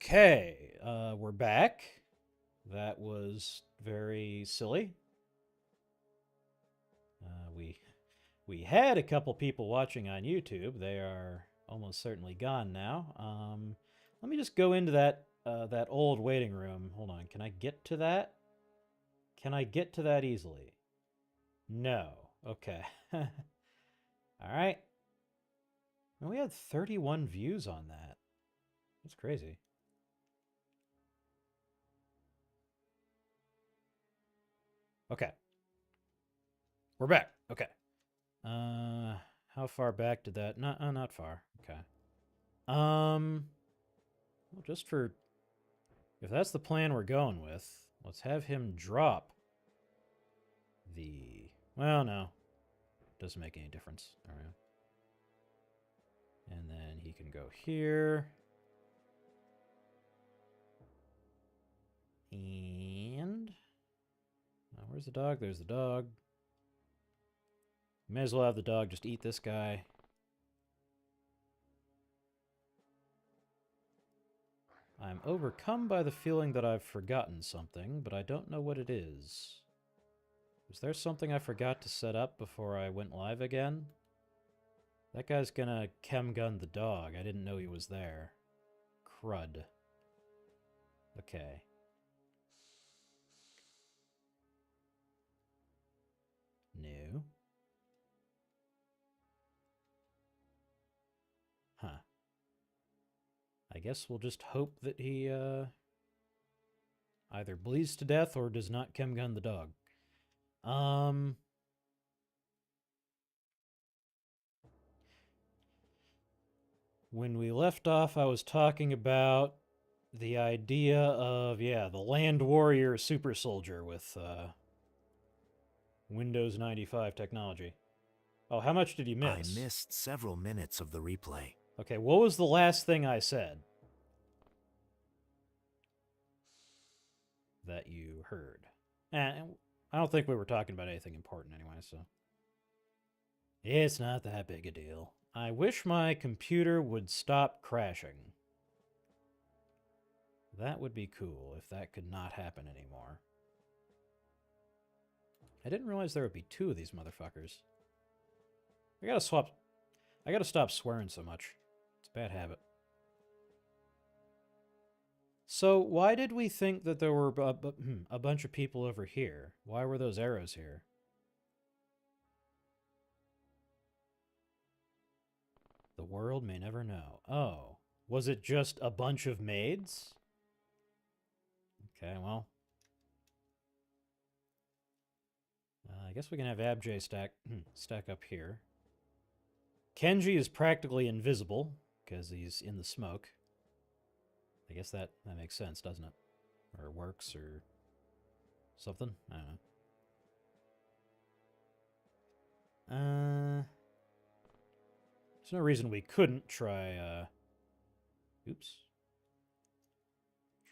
Okay, we're back. That was very silly. We had a couple people watching on YouTube. They are almost certainly gone now. Let me just go into that old waiting room. Hold on. Can I get to that? Can I get to that easily? No. Okay. All right. And we had 31 views on that. That's crazy. Okay. We're back. Okay. How far back did that? Not far. Okay. Well, just for if that's the plan we're going with, let's have him drop the. Well, no, doesn't make any difference. All right. And then he can go here. And where's the dog? There's the dog. May as well have the dog just eat this guy. I'm overcome by the feeling that I've forgotten something, but I don't know what it is. Was there something I forgot to set up before I went live again? That guy's gonna chemgun the dog. I didn't know he was there. Crud. Okay. No. Huh. I guess we'll just hope that he, either bleeds to death or does not chemgun the dog. When we left off, I was talking about the idea of, yeah, the Land Warrior Super Soldier with, Windows 95 technology. Oh, how much did you I miss? missed several minutes of the replay. Okay, what was the last thing I said that you heard? I don't think we were talking about anything important anyway, so. It's not that big a deal. I wish my computer would stop crashing. That would be cool if that could not happen anymore. I didn't realize there would be two of these motherfuckers. I gotta stop swearing so much. It's a bad habit. So why did we think that there were a bunch of people over here? Why were those arrows here? The world may never know. Oh, was it just a bunch of maids? Okay, well. I guess we can have Abjay stack up here. Kenji is practically invisible because he's in the smoke. I guess that makes sense, doesn't it? Or works or something? I don't know. There's no reason we couldn't try, oops.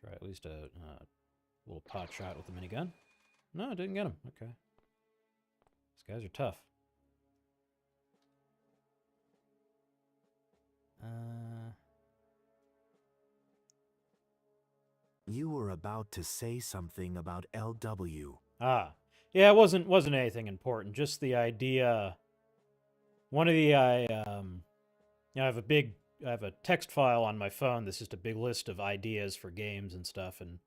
Try at least a little pot shot with the minigun. No, didn't get him. Okay. These guys are tough. You were about to say something about LW. Ah. Yeah, it wasn't anything important. Just the idea. One of the I have a text file on my phone that's just a big list of ideas for games and stuff, and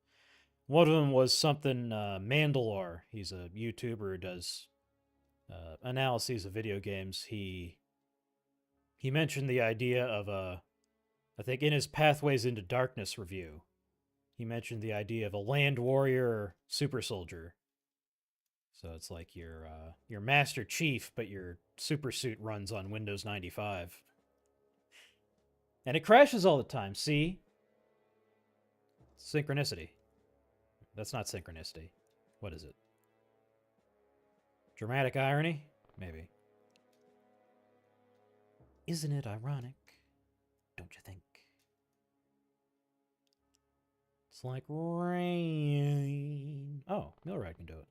one of them was something Mandalore. He's a YouTuber who does analyses of video games. He mentioned the idea of I think in his Pathways into Darkness review, he mentioned the idea of a Land Warrior Super Soldier. So it's like your Master Chief, but your super suit runs on Windows 95. And it crashes all the time, see? Synchronicity. That's not synchronicity. What is it? Dramatic irony? Maybe. Isn't it ironic? Don't you think? It's like rain. Oh, Milrad can do it.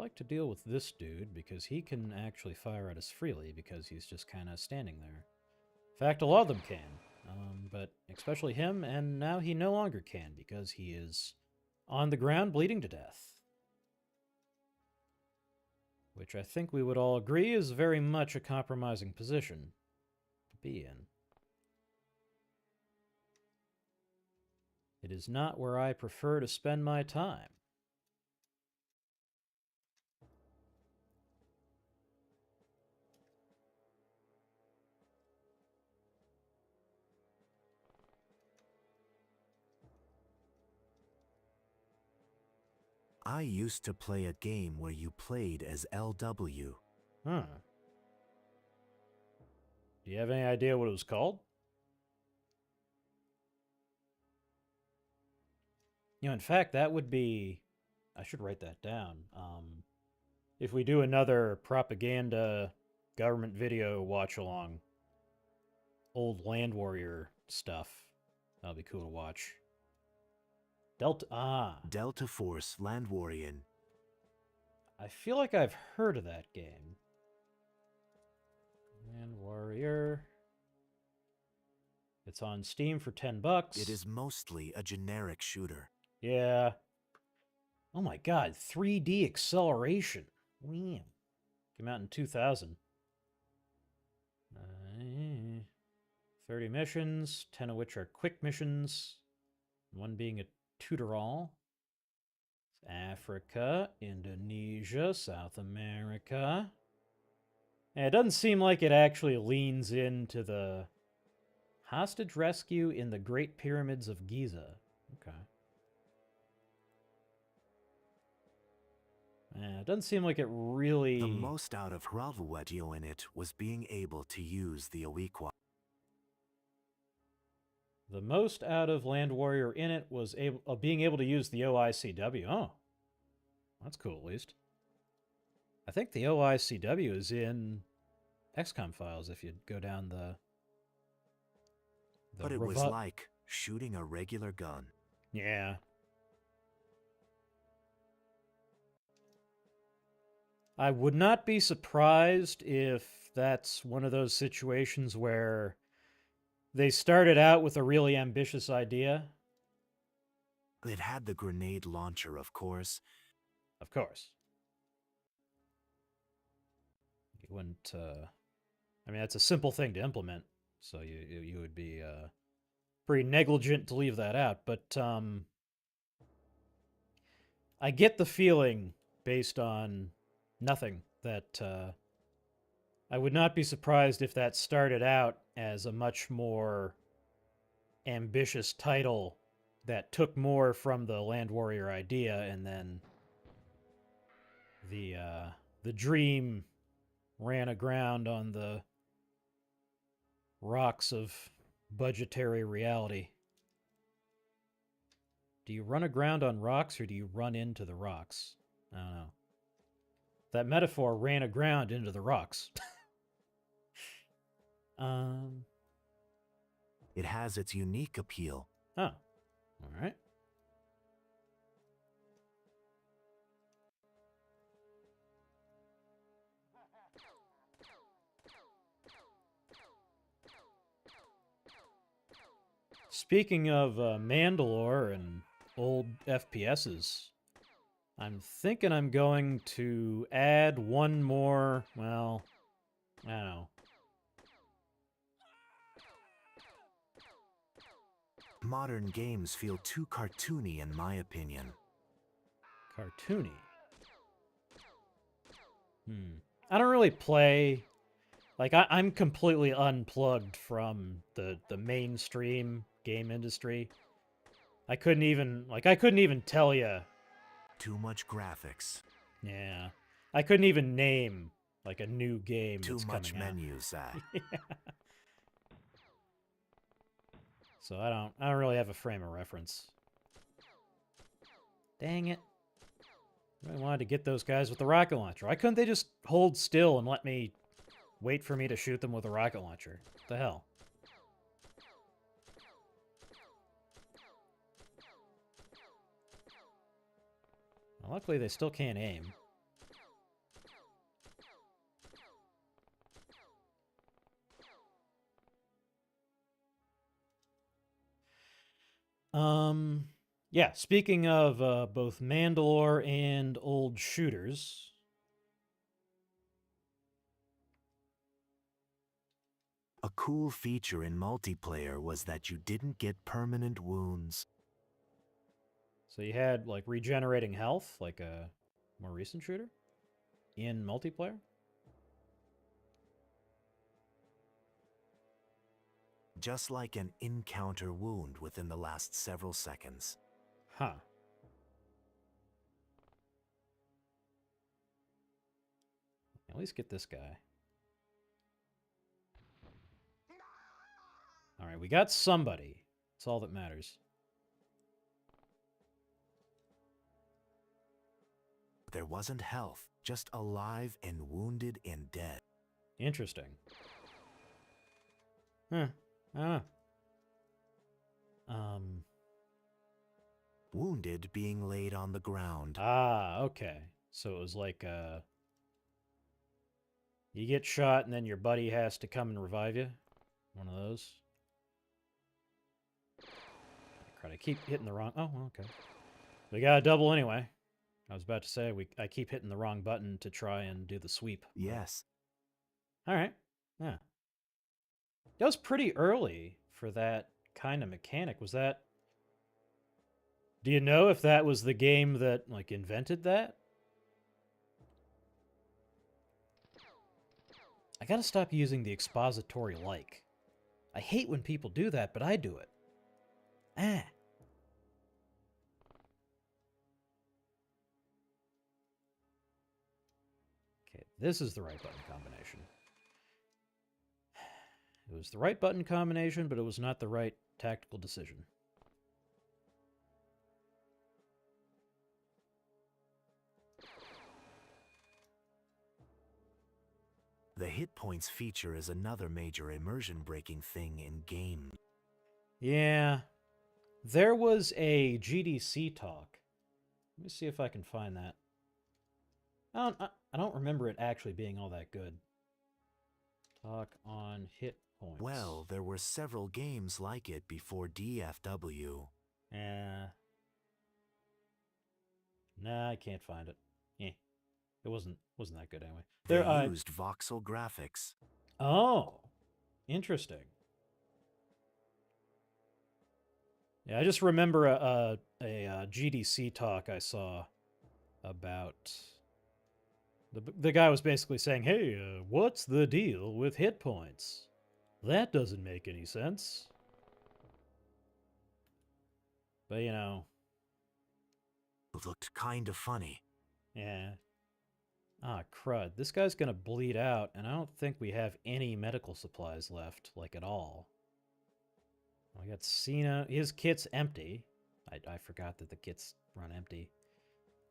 like to deal with this dude because he can actually fire at us freely because he's just kind of standing there. In fact, a lot of them can, but especially him, and now he no longer can because he is on the ground bleeding to death. Which I think we would all agree is very much a compromising position to be in. It is not where I prefer to spend my time. I used to play a game where you played as LW. Huh. Do you have any idea what it was called? You know, in fact, that would be... I should write that down. If we do another propaganda government video watch-along, old Land Warrior stuff, that'll be cool to watch. Delta Force Landwarian. I feel like I've heard of that game. Land Warrior. It's on Steam for $10. It is mostly a generic shooter. Yeah. Oh my god, 3D acceleration. Wow. Came out in 2000. 30 missions, 10 of which are quick missions, one being a tutorial. Africa, Indonesia, South America. And it doesn't seem like it actually leans into the hostage rescue in the Great Pyramids of Giza. Okay. Yeah, it doesn't seem like it really... The most out of Hralvuetio in it was being able to use the Awiqua. The most out of Land Warrior in it was being able to use the OICW. Oh, that's cool, at least. I think the OICW is in XCOM files if you go down the But it was like shooting a regular gun. Yeah. I would not be surprised if that's one of those situations where they started out with a really ambitious idea. It had the grenade launcher, of course. Of course. You wouldn't... I mean, that's a simple thing to implement, so you would be pretty negligent to leave that out. But I get the feeling, based on nothing, that I would not be surprised if that started out as a much more ambitious title that took more from the Land Warrior idea, and then the dream ran aground on the rocks of budgetary reality. Do you run aground on rocks, or do you run into the rocks? I don't know. That metaphor ran aground into the rocks. It has its unique appeal. Oh, all right. Speaking of Mandalore and old FPSs, I'm thinking I'm going to add one more, well, I don't know. Modern games feel too cartoony in my opinion. Cartoony? I don't really play... Like, I'm completely unplugged from the mainstream game industry. I couldn't even tell you. Too much graphics. Yeah. I couldn't even name, like, a new game Too that's much coming out. menus, Yeah. So I don't really have a frame of reference. Dang it. I really wanted to get those guys with the rocket launcher. Why couldn't they just hold still and let me wait for me to shoot them with a rocket launcher? What the hell? Well, luckily they still can't aim. Yeah, speaking of both Mandalore and old shooters, A cool feature in multiplayer was that you didn't get permanent wounds. so you had like regenerating health, like a more recent shooter in multiplayer. Just like an encounter wound within the last several seconds. Huh. At least get this guy. All right, we got somebody. That's all that matters. There wasn't health, just alive and wounded and dead. Interesting. Huh. Ah. Wounded being laid on the ground. Ah, okay. So it was like you get shot and then your buddy has to come and revive you. One of those. Crud, I keep hitting the wrong. Oh, well, okay. We got a double anyway. I was about to say I keep hitting the wrong button to try and do the sweep. Yes. All right. Yeah. That was pretty early for that kind of mechanic. Was that? Do you know if that was the game that like invented that? I gotta stop using the expository like. I hate when people do that, but I do it. Ah. Okay, this is the right button combination. It was the right button combination, but it was not the right tactical decision. The hit points feature is another major immersion-breaking thing in game. Yeah. There was a GDC talk. Let me see if I can find that. I don't remember it actually being all that good. Talk on hit points. Well, there were several games like it before DFW. Yeah. Nah, I can't find it. Yeah. It wasn't that good anyway. They used voxel graphics. Oh. Interesting. Yeah, I just remember a GDC talk I saw about the guy was basically saying, "Hey, what's the deal with hit points? That doesn't make any sense." But you know, It looked kind of funny. yeah. Ah, crud. This guy's gonna bleed out, and I don't think we have any medical supplies left, like at all. We got Cena. His kit's empty. I forgot that the kits run empty.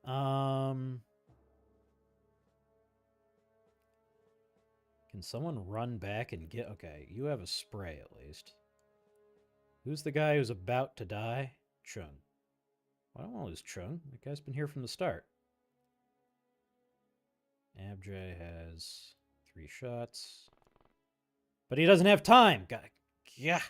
Can someone run back and get... Okay, you have a spray at least. Who's the guy who's about to die? Chung. Well, I don't want to lose Chung. That guy's been here from the start. Abjay has 3 shots. But he doesn't have time! Got yeah.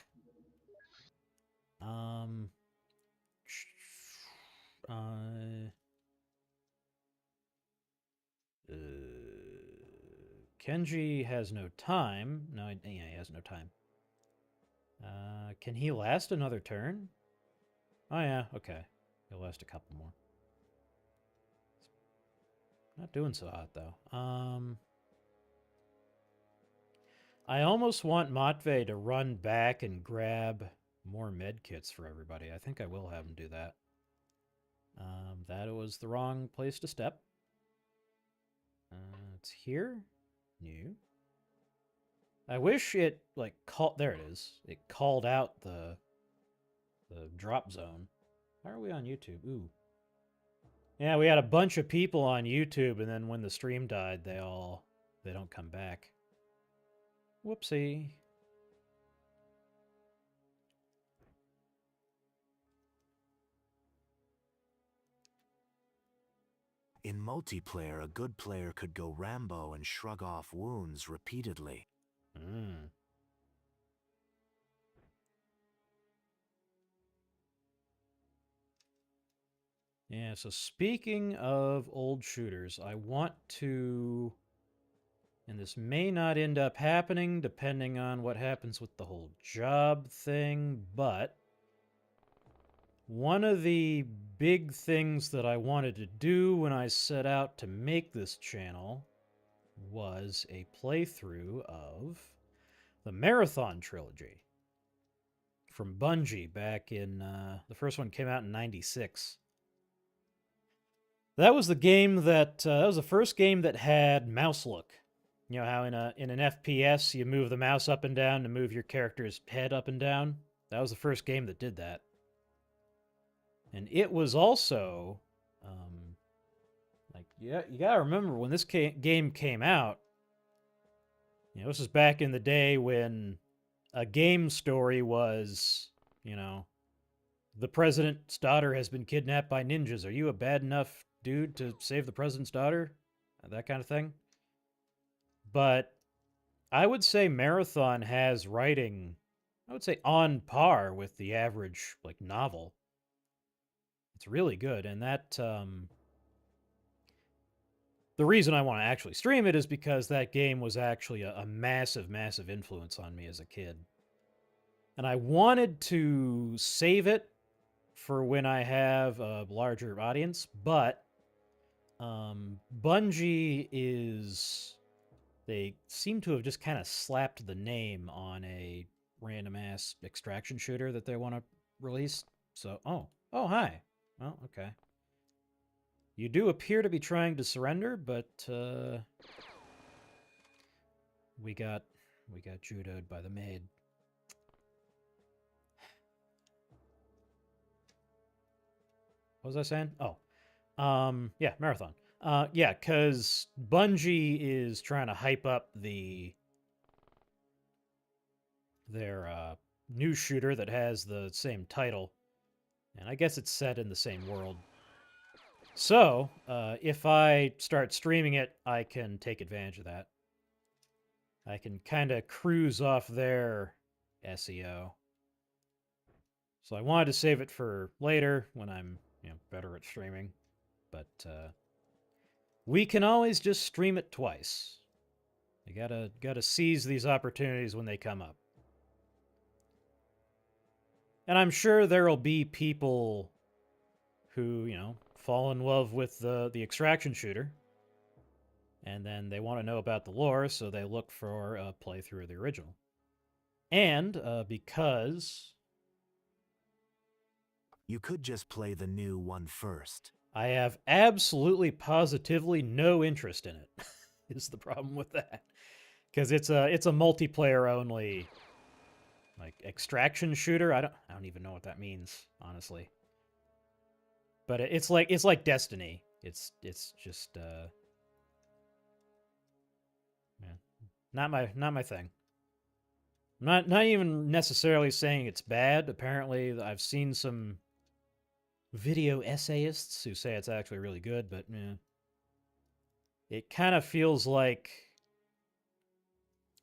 Kenji has no time. No, yeah, he has no time. Can he last another turn? Oh, yeah, okay. He'll last a couple more. Not doing so hot, though. I almost want Matvey to run back and grab more med kits for everybody. I think I will have him do that. That was the wrong place to step. It's here. New. I wish it, like, called... There it is. It called out the drop zone. How are we on YouTube? Ooh. Yeah, we had a bunch of people on YouTube, and then when the stream died, they don't come back. Whoopsie. In multiplayer, a good player could go Rambo and shrug off wounds repeatedly. Yeah, so speaking of old shooters, I want to, and this may not end up happening depending on what happens with the whole job thing, but one of the big things that I wanted to do when I set out to make this channel was a playthrough of the Marathon trilogy from Bungie back in, the first one came out in 96. That was the game that was the first game that had mouse look. You know how in an FPS you move the mouse up and down to move your character's head up and down? That was the first game that did that. And it was also, like, yeah, you gotta remember when this game came out, you know, this was back in the day when a game story was, you know, the president's daughter has been kidnapped by ninjas. Are you a bad enough dude to save the president's daughter? That kind of thing. But I would say Marathon has writing, I would say, on par with the average, like, novel. It's really good. And that, the reason I want to actually stream it is because that game was actually a massive, massive influence on me as a kid. And I wanted to save it for when I have a larger audience, but Bungie is, they seem to have just kind of slapped the name on a random ass extraction shooter that they want to release. So, oh, hi. Well, okay. You do appear to be trying to surrender, but we got judoed by the maid. What was I saying? Oh, yeah, Marathon. Yeah, because Bungie is trying to hype up their new shooter that has the same title, and I guess it's set in the same world. So, if I start streaming it, I can take advantage of that. I can kind of cruise off their SEO. So I wanted to save it for later when I'm, you know, better at streaming. But we can always just stream it twice. You gotta seize these opportunities when they come up. And I'm sure there'll be people who, you know, fall in love with the extraction shooter, and then they want to know about the lore, so they look for a playthrough of the original. And because You could just play the new one first. I have absolutely positively no interest in it, is the problem with that. Because it's a multiplayer only, like, extraction shooter. I don't even know what that means, honestly. But it's like Destiny. It's just yeah, not my thing. I'm not even necessarily saying it's bad. Apparently, I've seen some video essayists who say it's actually really good, but yeah, it kind of feels like,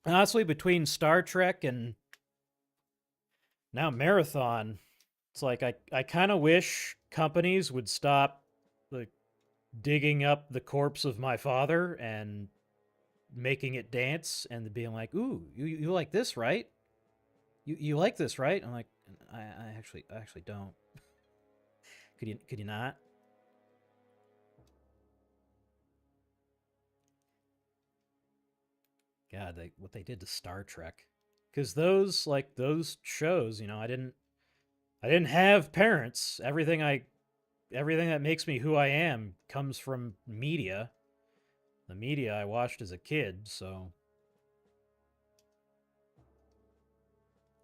honestly, between Star Trek and now Marathon, it's like I kind of wish companies would stop, like, digging up the corpse of my father and making it dance and being like, "Ooh, you like this, right? You like this, right?" I'm like, I actually don't. Could you not? God, what they did to Star Trek. Because those shows, you know, I didn't have parents. Everything that makes me who I am comes from media. The media I watched as a kid, so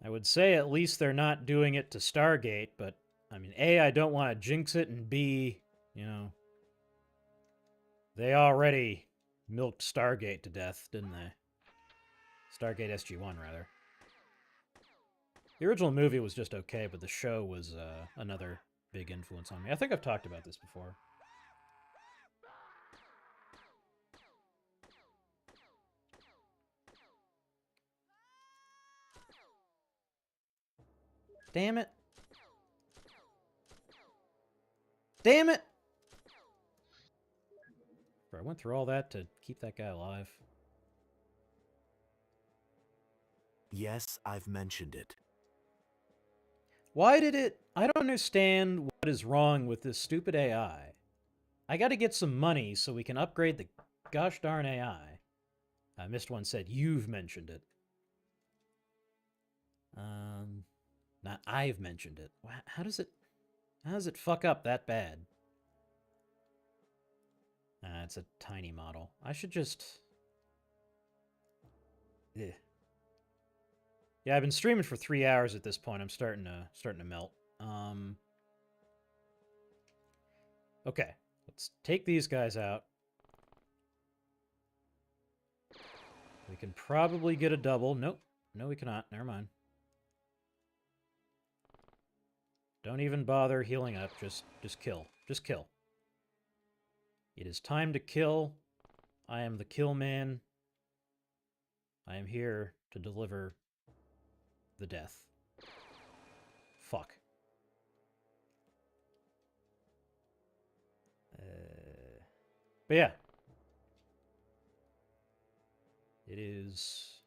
I would say at least they're not doing it to Stargate, but I mean, A, I don't want to jinx it, and B, you know, they already milked Stargate to death, didn't they? Stargate SG-1, rather. The original movie was just okay, but the show was another big influence on me. I think I've talked about this before. Damn it. Damn it! Bro, I went through all that to keep that guy alive. Yes, I've mentioned it. Why did it... I don't understand what is wrong with this stupid AI. I gotta get some money so we can upgrade the gosh darn AI. I missed one said, you've mentioned it. Not I've mentioned it. How does it fuck up that bad? It's a tiny model. I should just... Ugh. Yeah, I've been streaming for 3 hours at this point. I'm starting to melt. Okay, let's take these guys out. We can probably get a double. Nope. No, we cannot. Never mind. Don't even bother healing up. Just kill. Just kill. It is time to kill. I am the kill man. I am here to deliver the death. Fuck. But yeah. It is...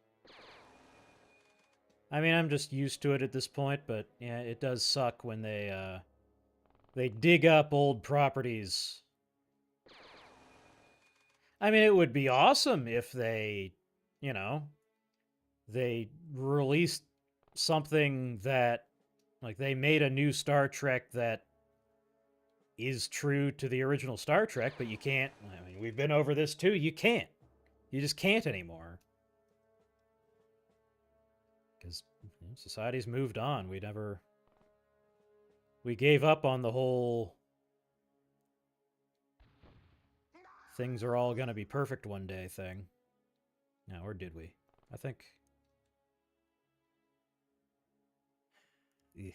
I mean, I'm just used to it at this point, but yeah, it does suck when they dig up old properties. I mean, it would be awesome if they, you know, they released something that, like, they made a new Star Trek that is true to the original Star Trek, but you can't. I mean, we've been over this too. You can't. You just can't anymore. Because society's moved on. We gave up on the whole things are all going to be perfect one day thing. No, or did we? I think... Ugh.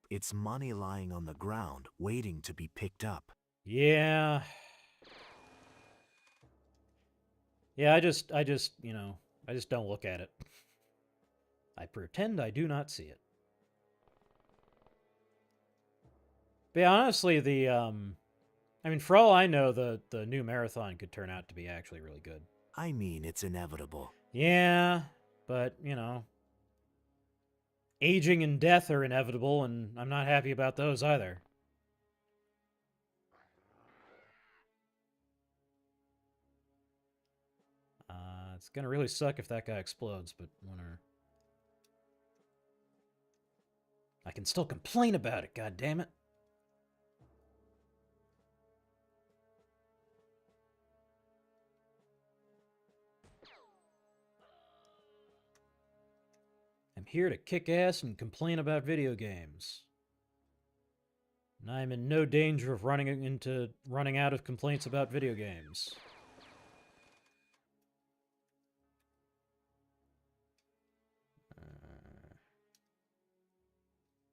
It's money lying on the ground, waiting to be picked up. Yeah. Yeah, I just, you know, I just don't look at it. I pretend I do not see it. But yeah, honestly, I mean, for all I know, the new marathon could turn out to be actually really good. I mean, it's inevitable. Yeah, but, you know, aging and death are inevitable, and I'm not happy about those either. It's gonna really suck if that guy explodes, but whatever. I can still complain about it, god damn it. I'm here to kick ass and complain about video games. And I'm in no danger of running out of complaints about video games.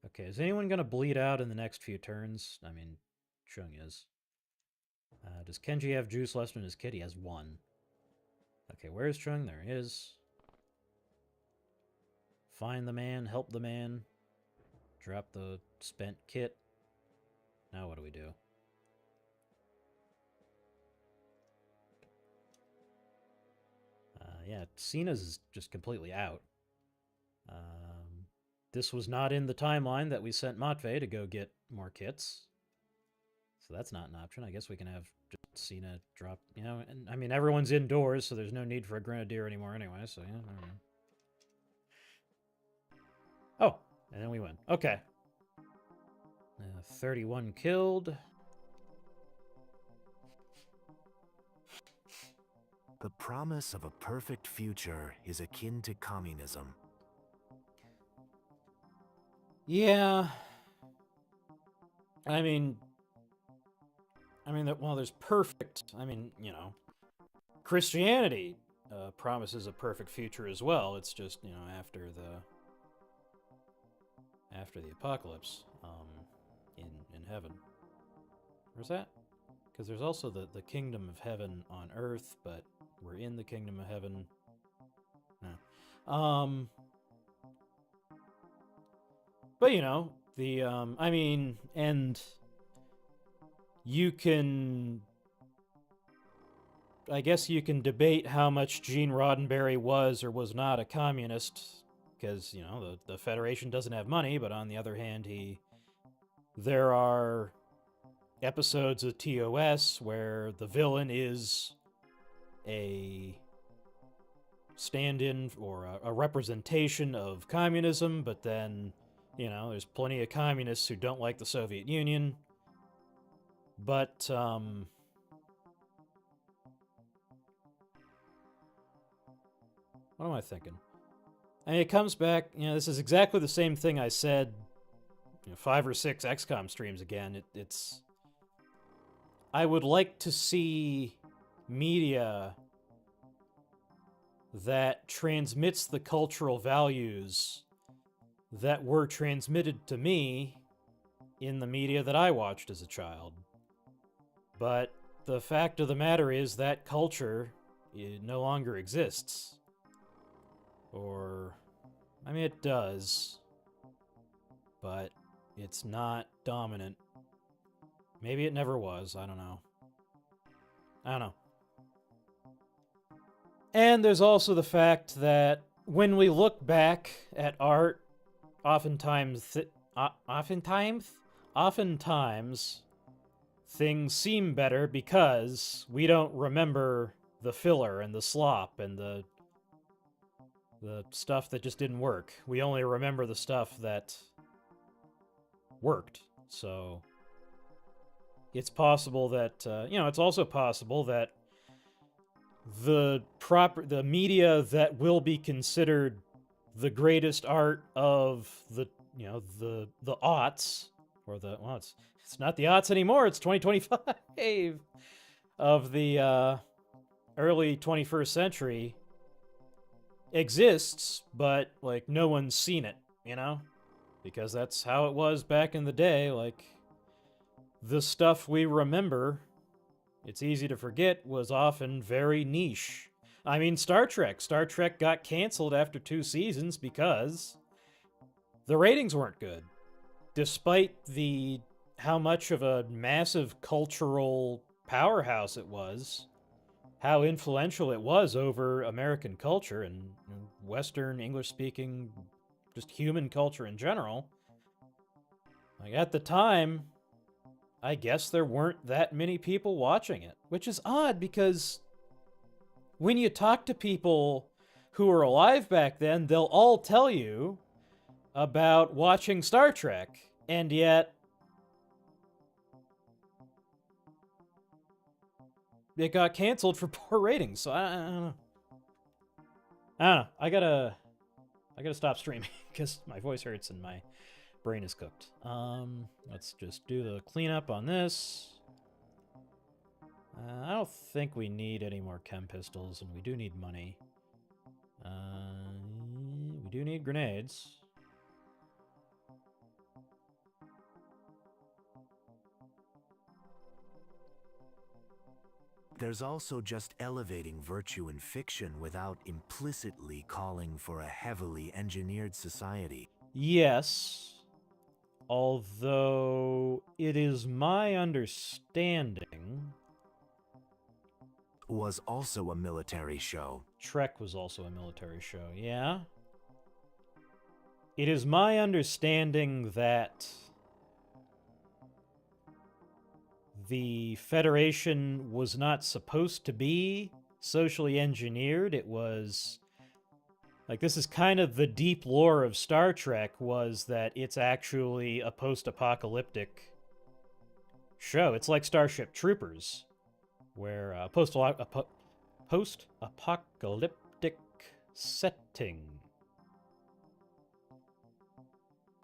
Okay, is anyone going to bleed out in the next few turns? I mean, Chung is. Does Kenji have juice left in his kit? He has 1. Okay, where's Chung? There he is. Find the man, help the man. Drop the spent kit. Now what do we do? Yeah, Cena's just completely out. This was not in the timeline that we sent Matvey to go get more kits. So that's not an option. I guess we can have just Cena drop, you know, and I mean, everyone's indoors, so there's no need for a Grenadier anymore anyway, so yeah, I don't know. Oh, and then we win. Okay. 31 killed. The promise of a perfect future is akin to communism. Yeah. I mean, well, there's perfect. I mean, you know, Christianity promises a perfect future as well. It's just, you know, after the apocalypse, in heaven. Where's that? Because there's also the kingdom of heaven on earth, but we're in the kingdom of heaven. No. But you know, I mean, and you can, I guess you can debate how much Gene Roddenberry was or was not a communist, because, you know, the Federation doesn't have money, but on the other hand, there are episodes of TOS where the villain is a stand-in or a representation of communism, but then, you know, there's plenty of communists who don't like the Soviet Union. But, what am I thinking? I mean, it comes back, you know, this is exactly the same thing I said, you know, 5 or 6 XCOM streams again. It's... I would like to see media that transmits the cultural values that were transmitted to me in the media that I watched as a child. But the fact of the matter is that culture, it no longer exists. Or, I mean, it does, but it's not dominant. Maybe it never was, I don't know. And there's also the fact that when we look back at art, oftentimes things seem better because we don't remember the filler and the slop and the stuff that just didn't work. We only remember the stuff that worked. So it's possible that, you know, it's also possible that the media that will be considered the greatest art of the, you know, the aughts, or the, well, it's not the aughts anymore, it's 2025, of the early 21st century exists, but, like, no one's seen it, you know? Because that's how it was back in the day. Like, the stuff we remember, it's easy to forget, was often very niche. I mean, Star Trek. Star Trek got canceled after 2 seasons because the ratings weren't good. Despite how much of a massive cultural powerhouse it was, how influential it was over American culture and Western, English-speaking, just human culture in general. Like, at the time, I guess there weren't that many people watching it, which is odd because when you talk to people who were alive back then, they'll all tell you about watching Star Trek, and yet it got canceled for poor ratings. So I don't know. I gotta stop streaming because my voice hurts and my brain is cooked. Let's just do the cleanup on this. I don't think we need any more chem pistols, and we do need money. We do need grenades. There's also just elevating virtue in fiction without implicitly calling for a heavily engineered society. Yes. Although it is my understanding... Was also a military show. Trek was also a military show, yeah? It is my understanding that the Federation was not supposed to be socially engineered. It was... Like, this is kind of the deep lore of Star Trek, was that it's actually a post-apocalyptic show. It's like Starship Troopers, where post-apocalyptic setting.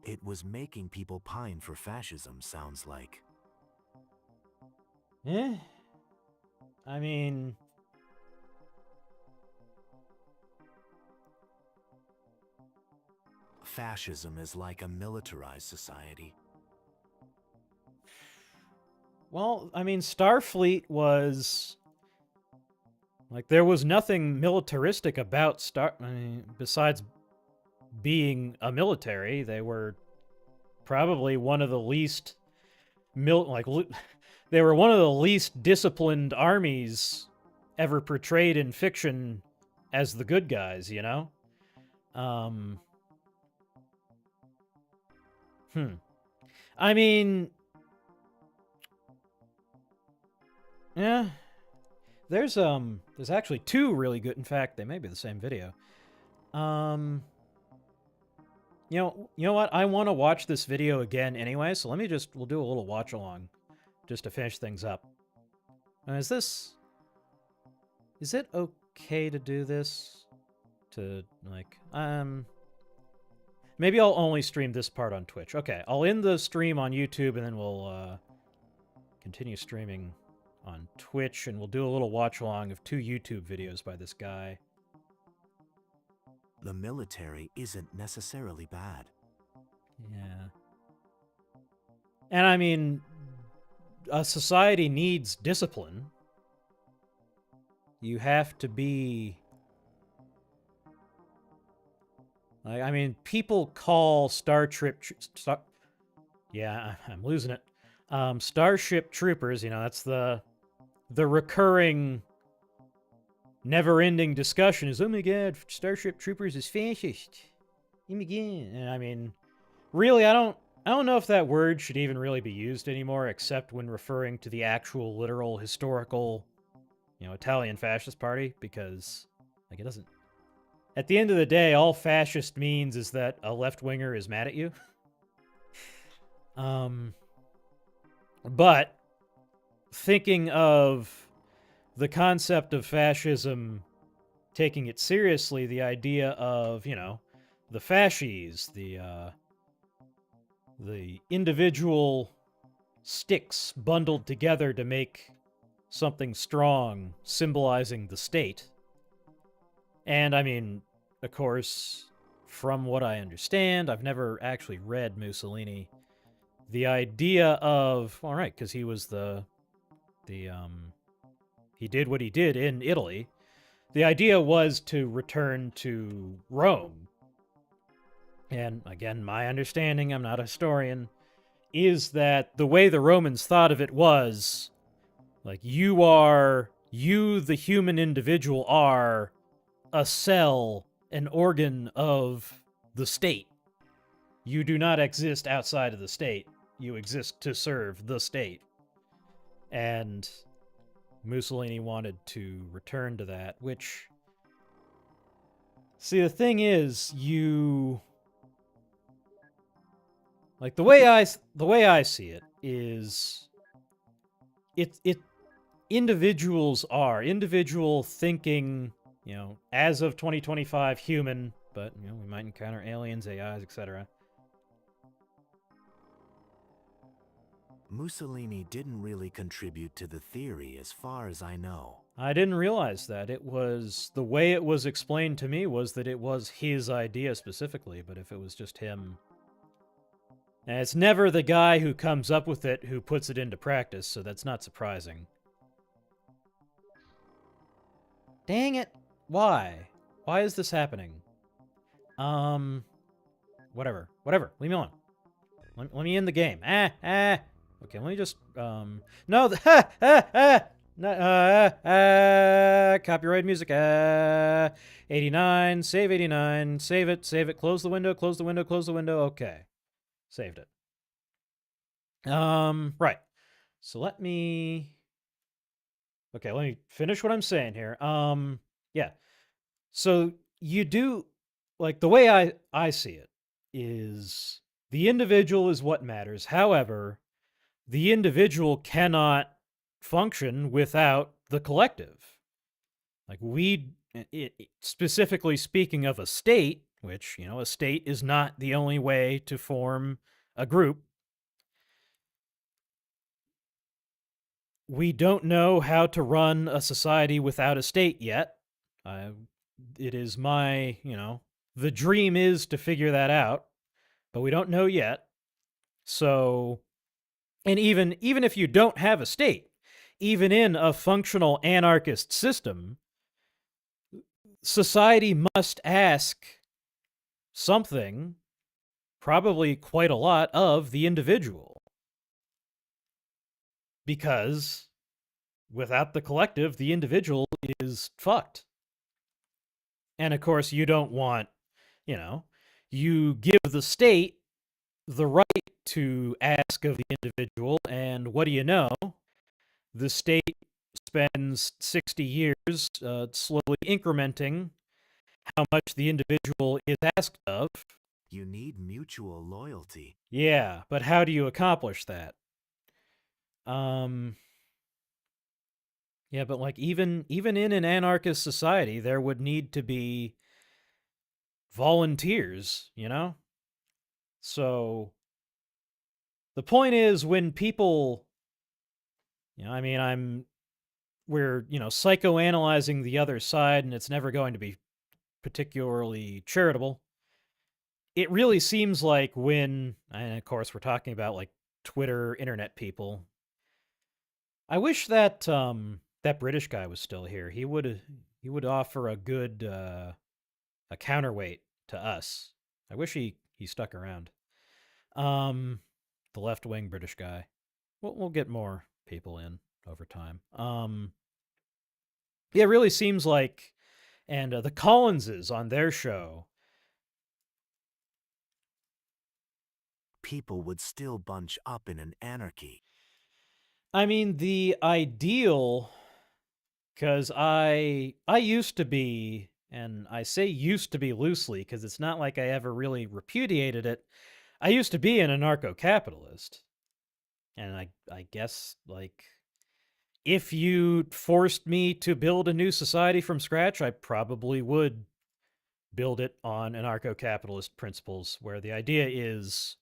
It was making people pine for fascism, sounds like. I mean... Fascism is like a militarized society. Well, I mean, Starfleet was... Like, there was nothing militaristic about besides being a military. They were probably one of the least they were one of the least disciplined armies ever portrayed in fiction as the good guys, you know? I mean, yeah. There's actually two really good. In fact, they may be the same video. You know what? I want to watch this video again anyway, so we'll do a little watch along just to finish things up. Is it okay to do this? To, like, maybe I'll only stream this part on Twitch. Okay, I'll end the stream on YouTube, and then we'll, continue streaming on Twitch, and we'll do a little watch-along of 2 YouTube videos by this guy. The military isn't necessarily bad. Yeah. And I mean, a society needs discipline. You have to be... Like, I mean, people call yeah, I'm losing it. Starship Troopers, you know, that's the recurring, never-ending discussion is, oh my god, Starship Troopers is fascist. Oh my god. And I mean, really, I don't know if that word should even really be used anymore, except when referring to the actual, literal, historical, you know, Italian fascist party, because, like, it doesn't... At the end of the day, all fascist means is that a left-winger is mad at you. But thinking of the concept of fascism, taking it seriously, the idea of, you know, the fascies, the individual sticks bundled together to make something strong, symbolizing the state. And, I mean, of course, from what I understand, I've never actually read Mussolini, the idea of, all right, because he was he did what he did in Italy. The idea was to return to Rome. And, again, my understanding, I'm not a historian, is that the way the Romans thought of it was, like, you, the human individual, are a cell, an organ of the state. You do not exist outside of the state. You exist to serve the state. And Mussolini wanted to return to that, which... See, the thing is, like, the way I see it is... Individual thinking... You know, as of 2025, human, but, you know, we might encounter aliens, AIs, etc. Mussolini didn't really contribute to the theory as far as I know. I didn't realize that. It was... The way it was explained to me was that it was his idea specifically, but if it was just him... And it's never the guy who comes up with it who puts it into practice, so that's not surprising. Dang it! Why? Why is this happening? Whatever. Leave me alone. Let me end the game. Okay, let me just, no, copyright music, 89, save 89, save it, close the window, okay. Saved it. Right. So let me finish what I'm saying here. Yeah. So you do, like, the way I see it is the individual is what matters. However, the individual cannot function without the collective. Like, specifically speaking of a state, which, you know, a state is not the only way to form a group. We don't know how to run a society without a state yet. It is my, you know, the dream is to figure that out, but we don't know yet. So, and even if you don't have a state, even in a functional anarchist system, society must ask something, probably quite a lot, of the individual. because without the collective, the individual is fucked. And of course, you don't want, you know, you give the state the right to ask of the individual, and what do you know? The state spends 60 years slowly incrementing how much the individual is asked of. You need mutual loyalty. Yeah, but how do you accomplish that? Yeah, but like even in an anarchist society, there would need to be volunteers, you know? So the point is when people, I mean, we're, psychoanalyzing the other side and it's never going to be particularly charitable. It really seems like when, and of course we're talking about like Twitter, internet people. I wish that that British guy was still here. He would offer a good a counterweight to us. I wish he stuck around. The left wing British guy. We'll get more people in over time. Yeah, it really seems like, and the Collinses on their show. People would still bunch up in an anarchy. I mean, the ideal, because I used to be, and I say used to be loosely because it's not like I ever really repudiated it. I used to be an anarcho-capitalist. And I guess, like, if you forced me to build a new society from scratch, I probably would build it on anarcho-capitalist principles, where the idea is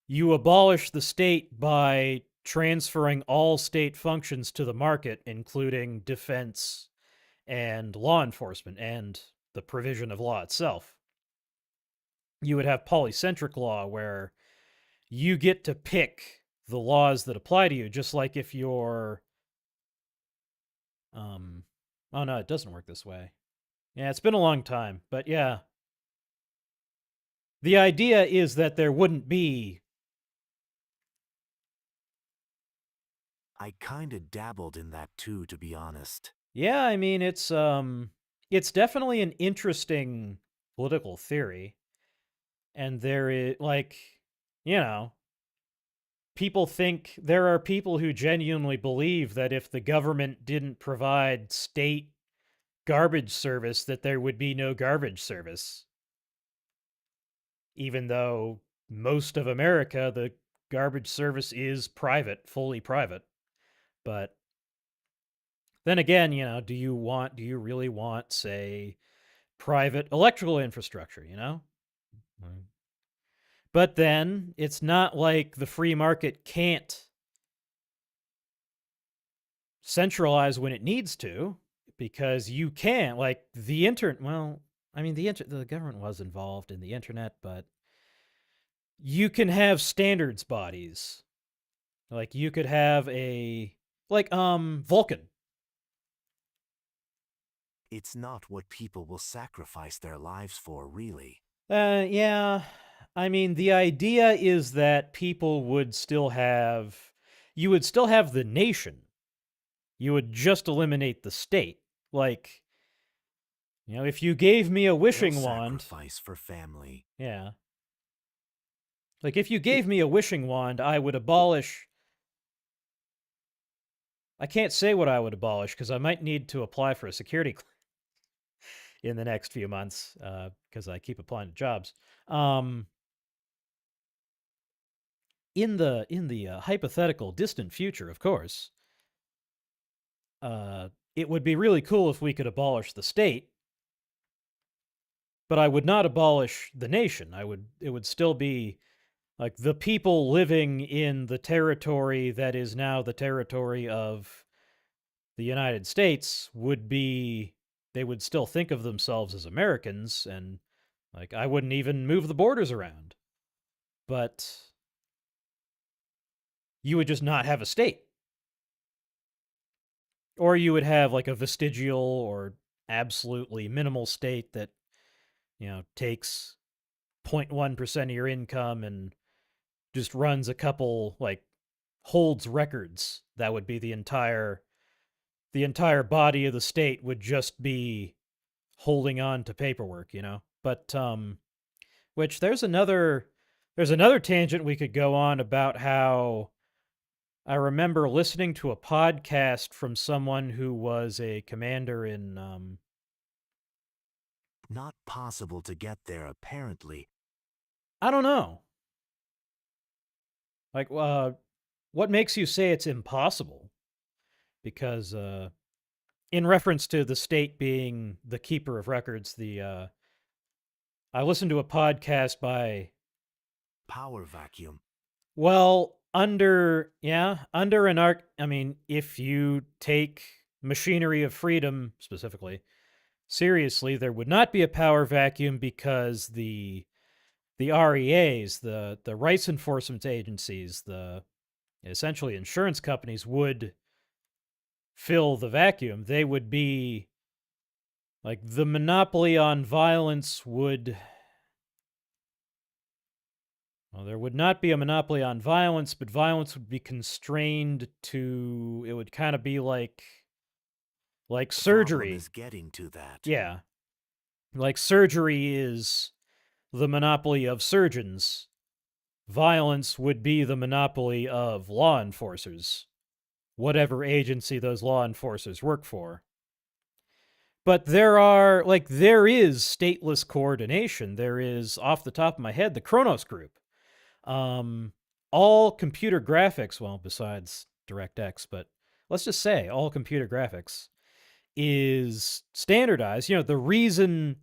you abolish the state by transferring all state functions to the market, including defense and law enforcement and the provision of law itself. You would have polycentric law where you get to pick the laws that apply to you, just like if you're oh no, it doesn't work this way. Yeah, it's been a long time, but yeah. The idea is that there wouldn't be. I kinda dabbled in that too, to be honest. Yeah, I mean it's definitely an interesting political theory. And there is, like, you know, there are people who genuinely believe that if the government didn't provide state garbage service, that there would be no garbage service. Even though most of America, the garbage service is private, fully private. But then again, do you really want, say, private electrical infrastructure, Right. But then it's not like the free market can't centralize when it needs to, because you can't, like, the internet. Well, I mean, the government was involved in the internet, but you can have standards bodies. Like, you could have Vulcan. It's not what people will sacrifice their lives for, really. Yeah. I mean, the idea is that people would still have, you would still have the nation. You would just eliminate the state. Like, if you gave me a wishing wand. Sacrifice for family. Yeah. Like, if you gave me a wishing wand, I would abolish. I can't say what I would abolish because I might need to apply for a security in the next few months because I keep applying to jobs. In the hypothetical distant future, of course, it would be really cool if we could abolish the state, but I would not abolish the nation. It would still be like the people living in the territory that is now the territory of the United States they would still think of themselves as Americans, and like I wouldn't even move the borders around. But you would just not have a state. Or you would have like a vestigial or absolutely minimal state that, takes 0.1% of your income and just runs a couple like holds records. That would be the entire body of the state would just be holding on to paperwork, you know. But which there's another tangent we could go on about how I remember listening to a podcast from someone who was a commander in Not possible to get there, apparently. I don't know. Like what makes you say it's impossible? Because in reference to the state being the keeper of records, I listened to a podcast by Power vacuum. well, under an arc. I mean, if you take Machinery of Freedom specifically seriously, there would not be a power vacuum because the REAs, the rights enforcement agencies, the essentially insurance companies would fill the vacuum. They would be like the monopoly on violence would. Well, there would not be a monopoly on violence, but violence would be constrained to. It would kind of be like surgery. Problem is getting to that. Yeah, like surgery is the monopoly of surgeons. Violence would be the monopoly of law enforcers, whatever agency those law enforcers work for. But there is stateless coordination. There is, off the top of my head, the Kronos Group. All computer graphics, well, besides DirectX, but let's just say all computer graphics is standardized. You know, the reason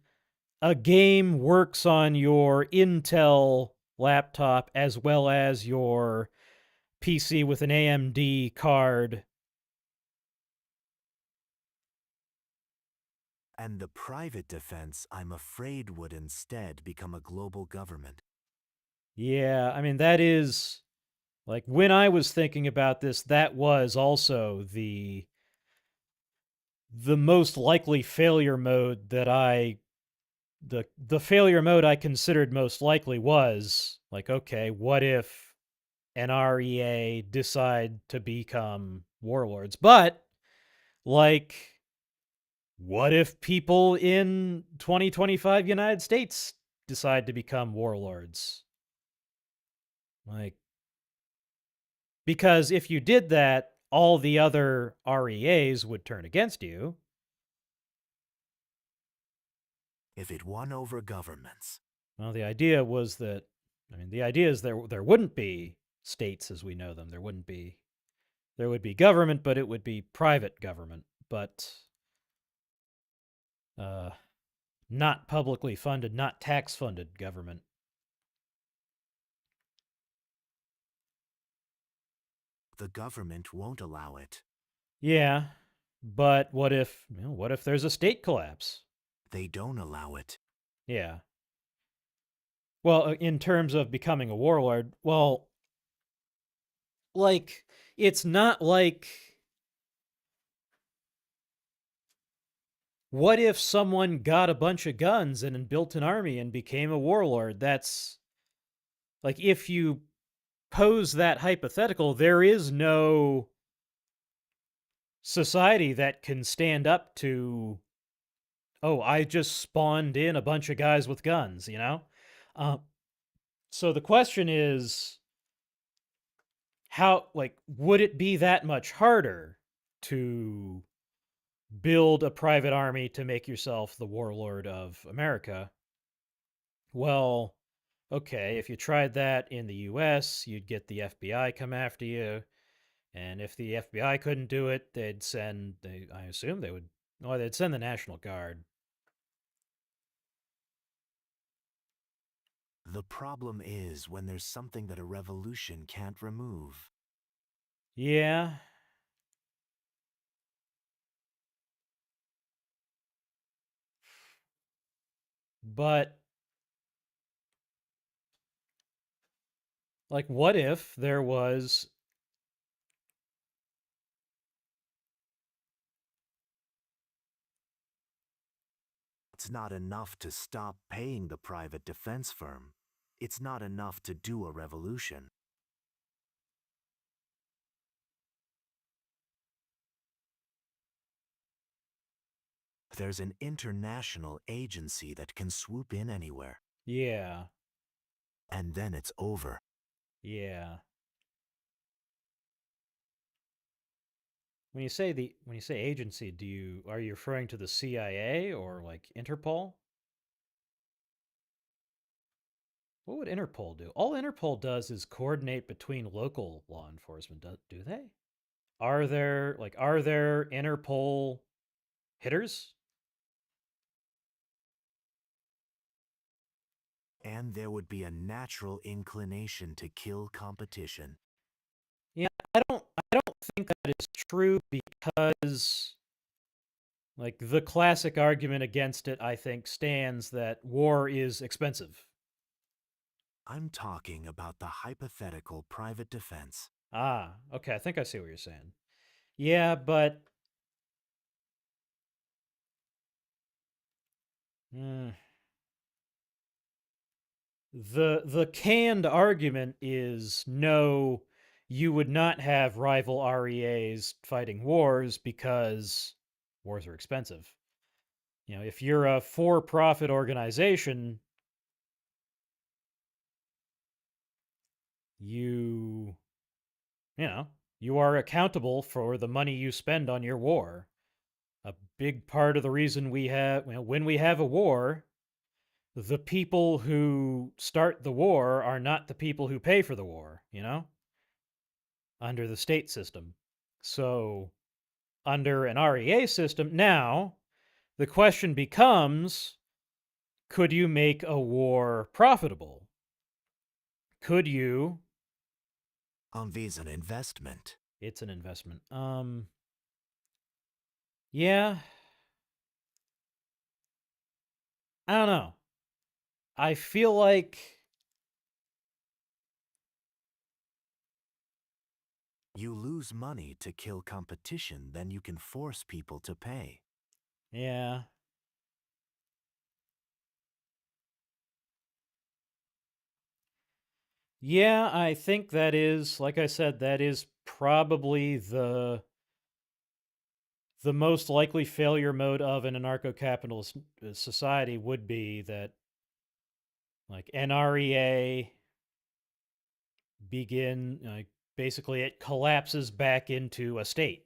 a game works on your Intel laptop as well as your PC with an AMD card. And the private defense, I'm afraid, would instead become a global government. Yeah, I mean, that is, like, when I was thinking about this, that was also the most likely failure mode that the failure mode I considered most likely was, like, okay, what if an REA decide to become warlords? But, like, what if people in 2025 United States decide to become warlords? Like, because if you did that, all the other REAs would turn against you. If it won over governments. Well, the idea was that, I mean, the idea is there wouldn't be states as we know them. There would be government, but it would be private government, but not publicly funded, not tax funded government. The government won't allow it. Yeah, but what if there's a state collapse? They don't allow it. Yeah. Well, in terms of becoming a warlord, well, like, it's not like. What if someone got a bunch of guns and built an army and became a warlord? That's like, if you pose that hypothetical, there is no society that can stand up to, oh, I just spawned in a bunch of guys with guns, you know? So the question is, how, like, would it be that much harder to build a private army to make yourself the warlord of America? Well, okay, if you tried that in the US, you'd get the FBI come after you. And if the FBI couldn't do it, they'd send, I assume they would, well, they'd send the National Guard. The problem is when there's something that a revolution can't remove. Yeah. But, like, what if there was. It's not enough to stop paying the private defense firm. It's not enough to do a revolution. There's an international agency that can swoop in anywhere, Yeah. and then it's over. Yeah. When you say agency, are you referring to the CIA or like Interpol? What would Interpol do? All Interpol does is coordinate between local law enforcement, do they? Are there Interpol hitters? And there would be a natural inclination to kill competition. Yeah, I don't think that is true because like the classic argument against it I think stands that war is expensive. I'm talking about the hypothetical private defense. Ah, okay, I think I see what you're saying. Yeah, but mm, the canned argument is no, you would not have rival REAs fighting wars because wars are expensive. If you're a for-profit organization, you you know, you are accountable for the money you spend on your war. A big part of the reason when we have a war, the people who start the war are not the people who pay for the war, under the state system. So, under an REA system, now the question becomes, could you make a war profitable? Could you? Envise an investment. It's an investment. Yeah, I don't know. I feel like, You lose money to kill competition, then you can force people to pay. yeah. Yeah, I think that is, like I said, that is probably the most likely failure mode of an anarcho-capitalist society would be that like NREA like basically it collapses back into a state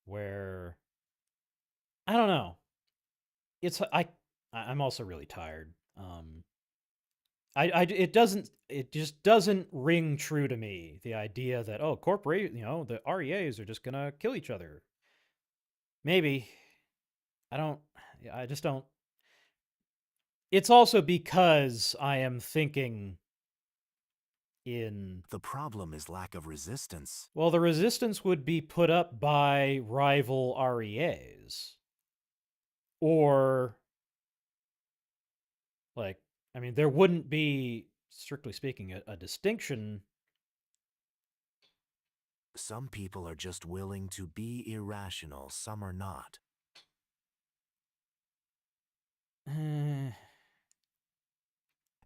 where I don't know. I'm also really tired. It just doesn't ring true to me, the idea that the REAs are just gonna kill each other. Maybe. I don't I just don't. It's also because I am thinking in, The problem is lack of resistance. well, the resistance would be put up by rival REAs. Or like, I mean, there wouldn't be, strictly speaking, a distinction. Some people are just willing to be irrational, some are not. Eh,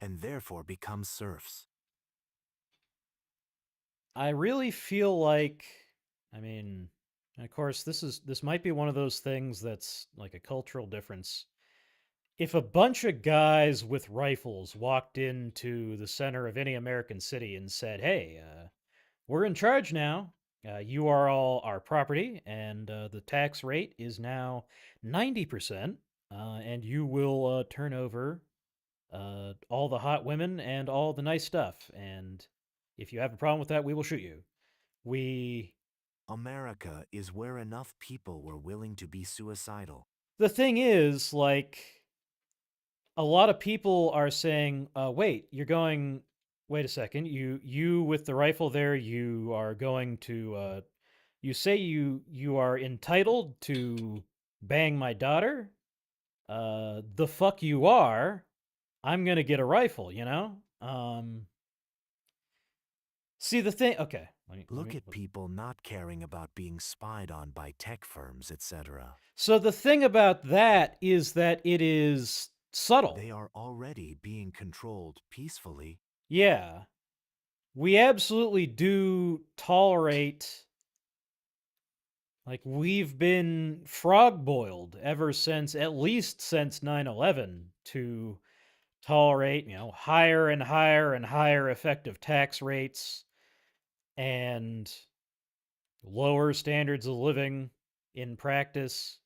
And therefore become serfs. I really feel like, I mean, of course, this might be one of those things that's like a cultural difference. If a bunch of guys with rifles walked into the center of any American city and said, "Hey, we're in charge now. You are all our property, and the tax rate is now 90%, and you will turn over all the hot women and all the nice stuff. And if you have a problem with that, we will shoot you." We America is where enough people were willing to be suicidal. The thing is, like, a lot of people are saying, wait a second, you with the rifle there, you are going to, you say you are entitled to bang my daughter? The fuck you are. I'm gonna get a rifle, you know? See the thing, okay. Look at people not caring about being spied on by tech firms, etc. So the thing about that is that it is subtle. They are already being controlled peacefully. Yeah. We absolutely do tolerate Like, we've been frog boiled ever since, at least since 9/11, to tolerate, higher and higher and higher effective tax rates and lower standards of living in practice.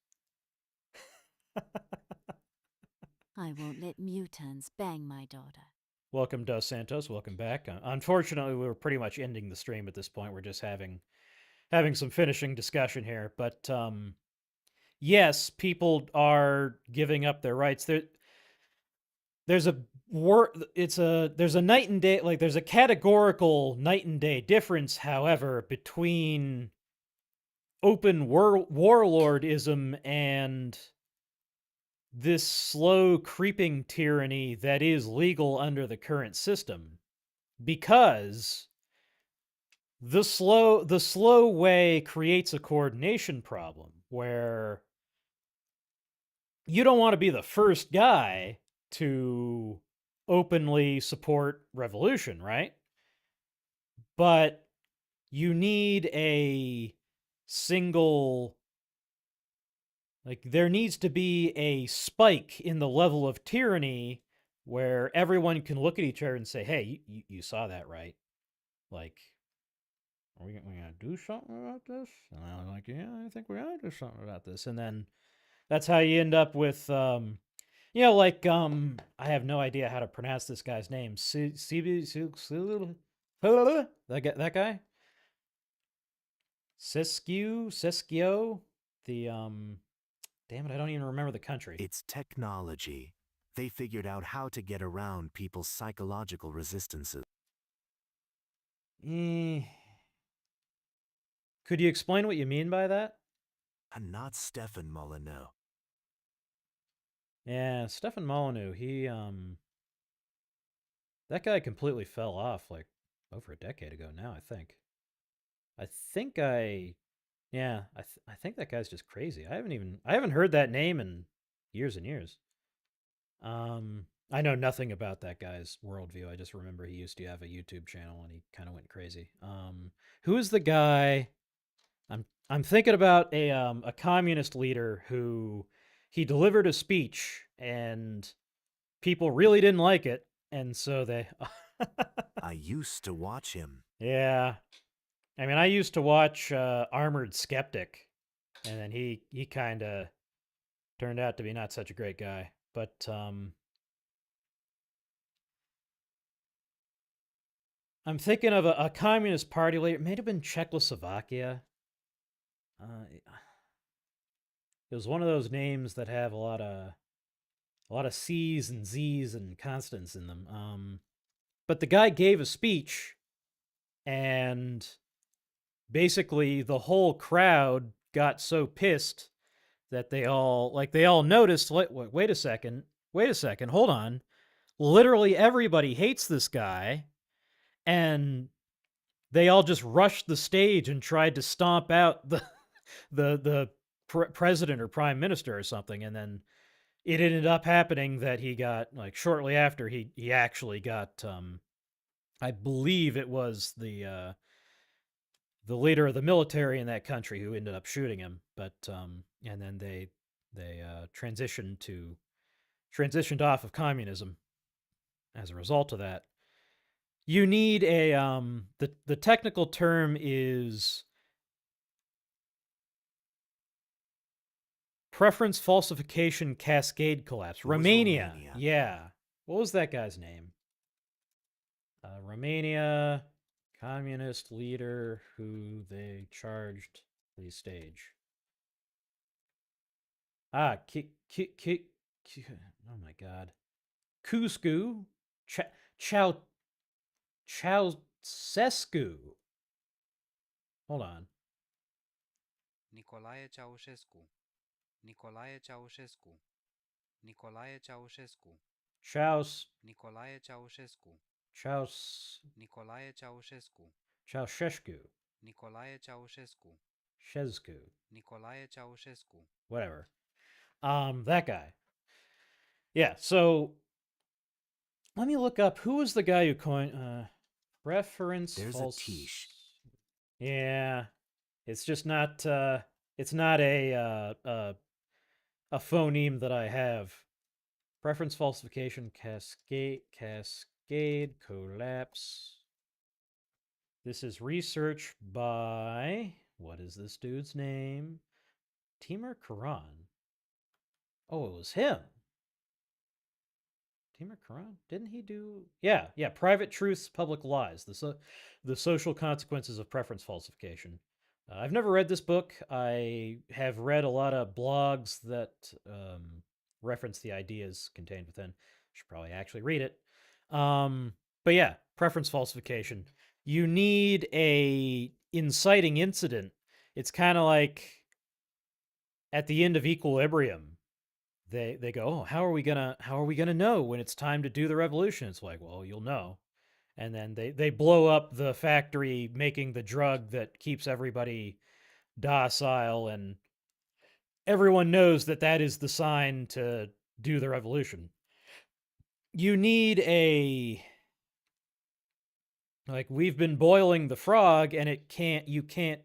I won't let mutants bang my daughter. Welcome, Dos Santos. Welcome back. Unfortunately, we were pretty much ending the stream at this point. We're just having some finishing discussion here. But yes, people are giving up their rights. There's a there's a night and day, like there's a categorical night and day difference, however, between open warlordism and this slow creeping tyranny that is legal under the current system, because the slow way creates a coordination problem where you don't want to be the first guy to openly support revolution, right? But you need a single, like, there needs to be a spike in the level of tyranny where everyone can look at each other and say, hey, you saw that, right? Like, are we gonna do something about this? And I'm like, yeah, I think we're gonna do something about this. And then that's how you end up with, I have no idea how to pronounce this guy's name. That guy? Siskio? The, damn it, I don't even remember the country. It's technology. They figured out how to get around people's psychological resistances. Could you explain what you mean by that? And not Stefan Molyneux. Yeah, Stefan Molyneux, that guy completely fell off like over a decade ago now, I think. I think that guy's just crazy. I haven't heard that name in years and years. I know nothing about that guy's worldview. I just remember he used to have a YouTube channel and he kind of went crazy. Who is the guy? I'm thinking about a communist leader who he delivered a speech and people really didn't like it, and so they. I used to watch him. Yeah, I mean, I used to watch Armored Skeptic, and then he kind of turned out to be not such a great guy. But I'm thinking of a communist party leader. It may have been Czechoslovakia. It was one of those names that have a lot of C's and Z's and constants in them. But the guy gave a speech, and basically the whole crowd got so pissed that they all noticed. Wait a second, hold on. Literally everybody hates this guy, and they all just rushed the stage and tried to stomp out the president or prime minister or something, and then it ended up happening that he got, like, shortly after, he actually got, I believe it was the leader of the military in that country who ended up shooting him, but and then they transitioned off of communism as a result of that. You need a the technical term is preference falsification cascade collapse. Romania. Yeah. What was that guy's name? Romania communist leader who they charged the stage. Oh my God. Cuscu. Ceausescu. Hold on. Nicolae Ceausescu. Nicolae Ceausescu. Nicolae Ceausescu. Nicolae Ceausescu. Nicolae Ceausescu. Nicolae Ceausescu. Whatever. That guy. Yeah, so let me look up who was the guy who coined reference. There's a Tish. Yeah. It's just not It's not a phoneme that I have. Preference falsification, cascade, collapse. This is research by, what is this dude's name? Timur Kuran. Oh, it was him. Timur Kuran? Didn't he do? Yeah. Private Truths, Public Lies. The social consequences of preference falsification. I've never read this book. I have read a lot of blogs that reference the ideas contained within. Should probably actually read it. But yeah, preference falsification. You need a inciting incident. It's kind of like at the end of Equilibrium. They go, oh, how are we gonna know when it's time to do the revolution? It's like, well, you'll know. And then they blow up the factory making the drug that keeps everybody docile, and everyone knows that that is the sign to do the revolution. You need like, we've been boiling the frog and you can't.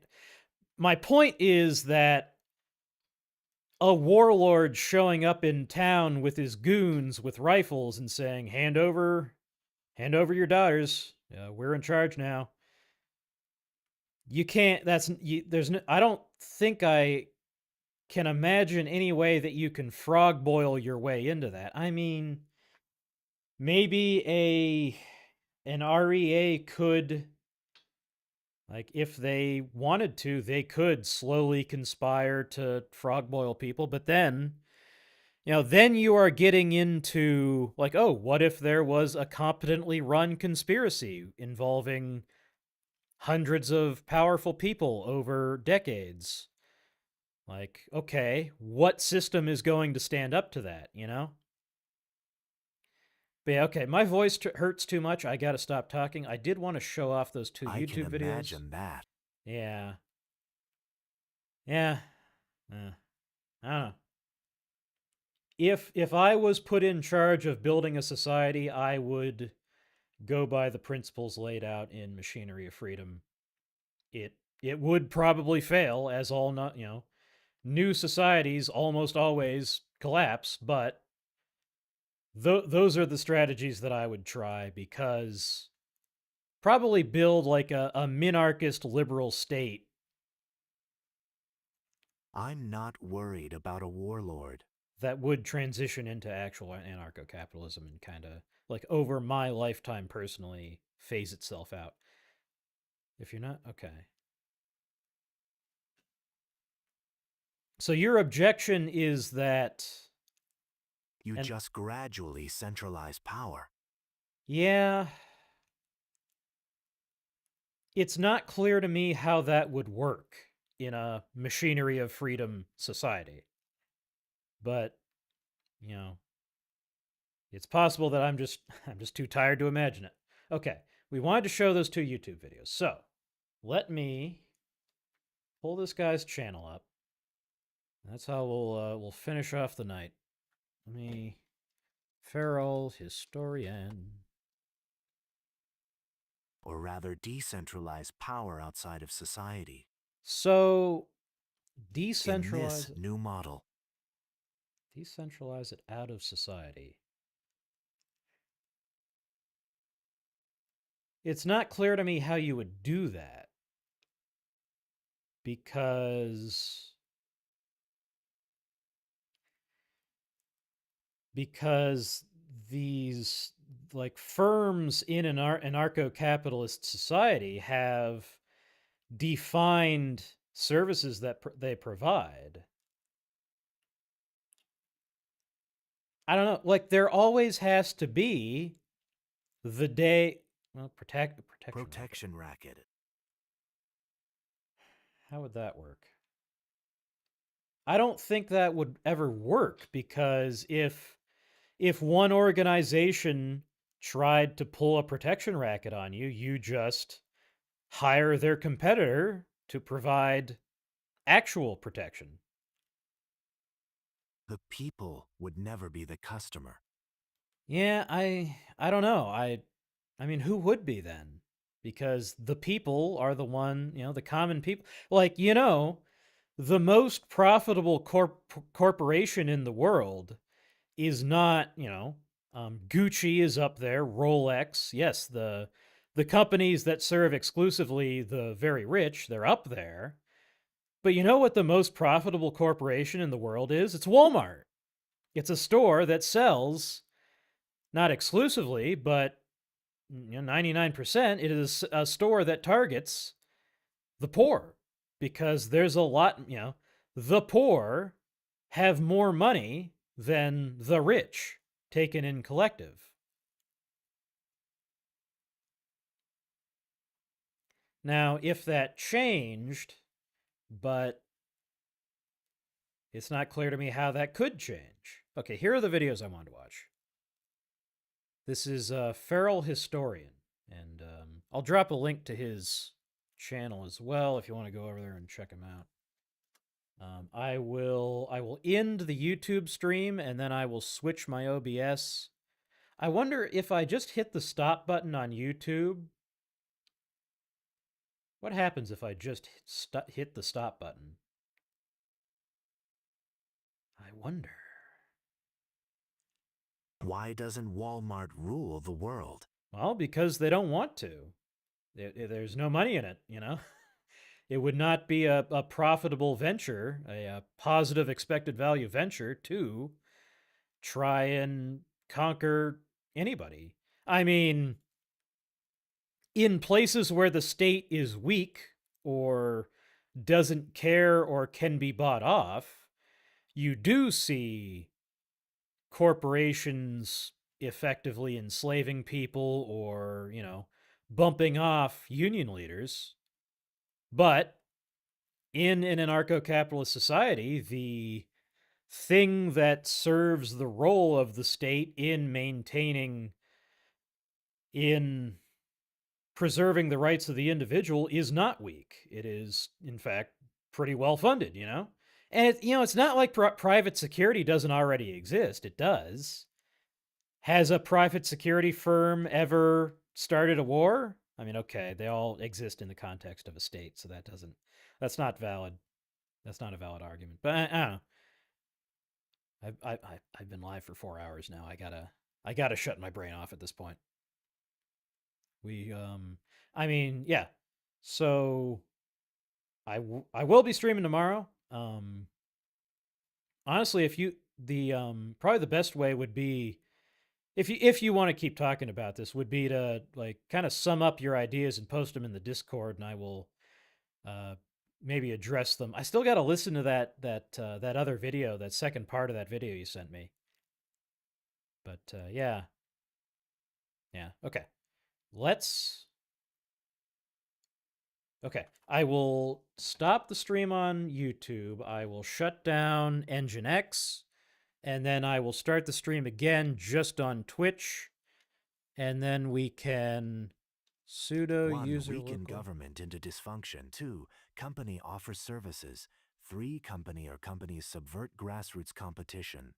My point is that a warlord showing up in town with his goons with rifles and saying, hand over your daughters. We're in charge now. You can't, there's no, I don't think I can imagine any way that you can frog boil your way into that. I mean, maybe an REA could, like, if they wanted to, they could slowly conspire to frog boil people, but then, then you are getting into, like, oh, what if there was a competently run conspiracy involving hundreds of powerful people over decades? Like, okay, what system is going to stand up to that, But yeah, okay, my voice hurts too much. I gotta stop talking. I did want to show off those two YouTube videos. I can imagine that. Yeah. I don't know. If I was put in charge of building a society, I would go by the principles laid out in Machinery of Freedom. It would probably fail, as all new societies almost always collapse, but those are the strategies that I would try, because probably build like a minarchist liberal state. I'm not worried about a warlord. That would transition into actual anarcho-capitalism and kind of, like, over my lifetime personally, phase itself out. If you're not, okay. So your objection is that you just gradually centralize power. Yeah. It's not clear to me how that would work in a Machinery of Freedom society. But, it's possible that I'm just too tired to imagine it. Okay, we wanted to show those two YouTube videos. So, let me pull this guy's channel up. That's how we'll finish off the night. Let me Feral Historian. Or rather, decentralize power outside of society. So, decentralize in this new model. Decentralize it out of society. It's not clear to me how you would do that. Because these, like, firms in an anarcho-capitalist society have defined services that they provide. I don't know, like, there always has to be the day, well, protection racket. How would that work? I don't think that would ever work, because if one organization tried to pull a protection racket on you, you just hire their competitor to provide actual protection. The people would never be the customer. Yeah, I don't know. I mean, who would be then? Because the people are the one, the common people. Like, the most profitable corporation in the world is not, Gucci is up there, Rolex. Yes, the companies that serve exclusively the very rich, they're up there. But you know what the most profitable corporation in the world is? It's Walmart. It's a store that sells, not exclusively, but 99%, it is a store that targets the poor, because there's a lot, the poor have more money than the rich, taken in collective. Now, if that changed, but it's not clear to me how that could change. Okay, here are the videos I wanted to watch. This is Feral Historian, and I'll drop a link to his channel as well if you want to go over there and check him out. I will end the YouTube stream, and then I will switch my OBS. I wonder if I just hit the stop button on YouTube, what happens if I just hit the stop button? I wonder. Why doesn't Walmart rule the world? Well, because they don't want to. There's no money in it, It would not be a profitable venture, a positive expected value venture to try and conquer anybody. I mean, in places where the state is weak or doesn't care or can be bought off, you do see corporations effectively enslaving people or, bumping off union leaders. But in an anarcho-capitalist society, the thing that serves the role of the state in preserving the rights of the individual is not weak. It is, in fact, pretty well funded, And, it's not like private security doesn't already exist. It does. Has a private security firm ever started a war? I mean, okay, they all exist in the context of a state, so that's not valid. That's not a valid argument. But I don't know. I've been live for 4 hours now. I gotta shut my brain off at this point. I mean, yeah. So I will be streaming tomorrow. Honestly, probably the best way would be, if you want to keep talking about this, would be to kind of sum up your ideas and post them in the Discord, and I will maybe address them. I still got to listen to that other video, that second part of that video you sent me. But yeah, okay. Okay, I will stop the stream on YouTube. I will shut down Nginx, and then I will start the stream again just on Twitch, and then we can sudo One, user weaken local. government into dysfunction. 2, company offers services. 3, company or companies subvert grassroots competition.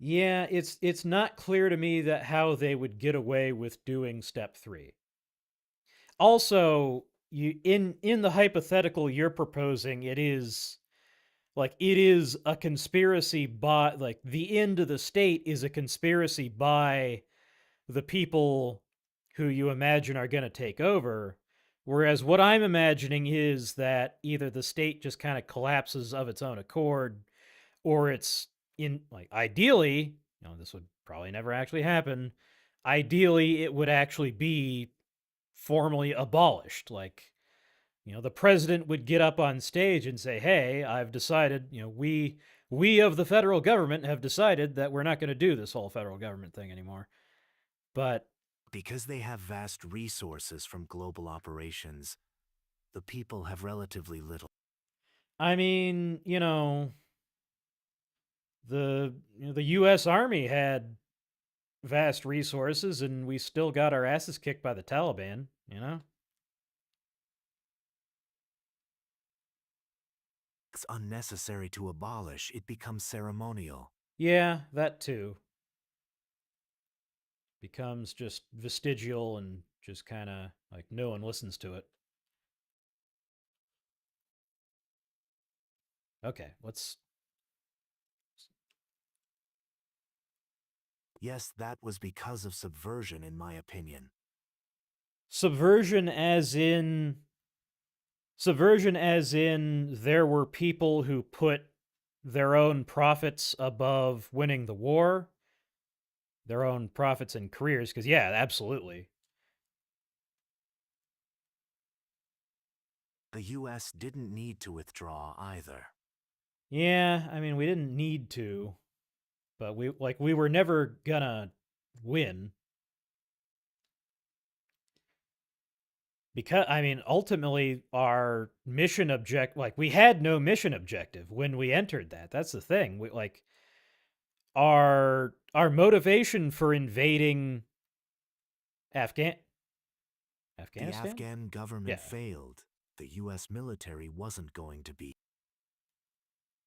Yeah, it's not clear to me that how they would get away with doing step 3. Also, in the hypothetical you're proposing, it is a conspiracy by, the end of the state is a conspiracy by the people who you imagine are going to take over. Whereas what I'm imagining is that either the state just kind of collapses of its own accord, or it's ideally, this would probably never actually happen. Ideally, it would actually be formally abolished. The president would get up on stage and say, hey, I've decided, we of the federal government have decided that we're not going to do this whole federal government thing anymore. But because they have vast resources from global operations, the people have relatively little. I mean, the U.S. Army had vast resources, and we still got our asses kicked by the Taliban, It's unnecessary to abolish. It becomes ceremonial. Yeah, that too. Becomes just vestigial and Just kind of like no one listens to it. Okay, let's. Yes, that was because of subversion, in my opinion. Subversion as in there were people who put their own profits above winning the war, their own profits and careers, because yeah, absolutely. The US didn't need to withdraw either. Yeah, I mean, we didn't need to, but we were never gonna win. Because, I mean, ultimately, our mission we had no mission objective when we entered that. That's the thing. Our motivation for invading Afghanistan? The Afghan government Yeah. failed. The US military wasn't going to be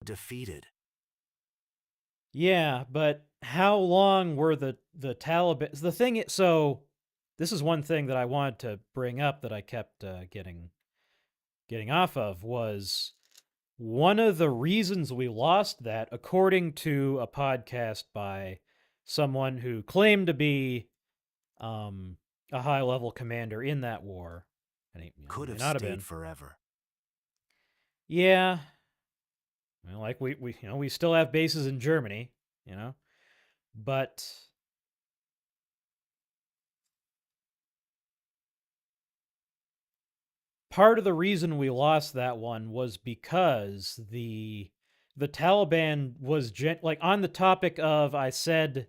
defeated. Yeah, but how long were the Taliban? The thing, so this is one thing that I wanted to bring up that I kept getting off of was one of the reasons we lost that, according to a podcast by someone who claimed to be a high-level commander in that war, and he Could may have not stayed been. forever. Yeah, well, like we still have bases in Germany, but part of the reason we lost that one was because the Taliban was on the topic of, I said,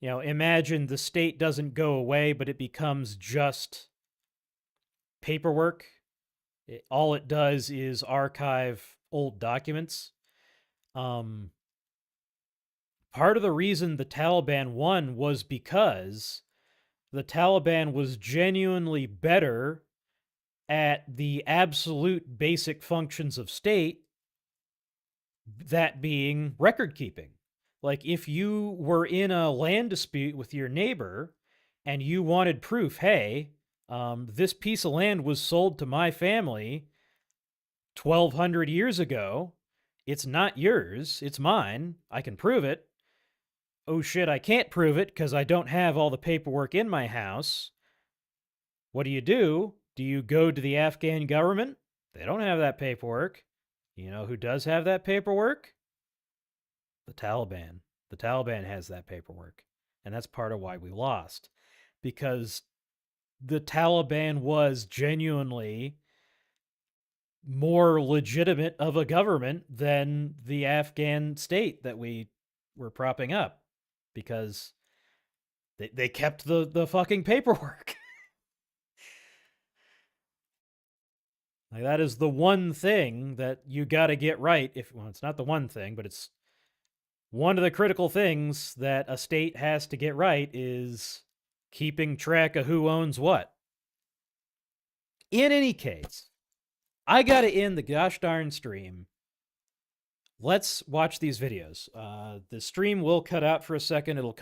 imagine the state doesn't go away, but it becomes just paperwork. All it does is archive old documents. Part of the reason the Taliban won was because the Taliban was genuinely better at the absolute basic functions of state, that being record keeping. Like, if you were in a land dispute with your neighbor and you wanted proof, hey, this piece of land was sold to my family 1,200 years ago. It's not yours. It's mine. I can prove it. Oh shit, I can't prove it because I don't have all the paperwork in my house. What do? Do you go to the Afghan government? They don't have that paperwork. You know who does have that paperwork? The Taliban. The Taliban has that paperwork. And that's part of why we lost. Because the Taliban was genuinely more legitimate of a government than the Afghan state that we were propping up. Because they kept the fucking paperwork. Like, that is the one thing that you got to get right. Well, it's not the one thing, but it's one of the critical things that a state has to get right is keeping track of who owns what. In any case, I got to end the gosh darn stream. Let's watch these videos. The stream will cut out for a second. It'll come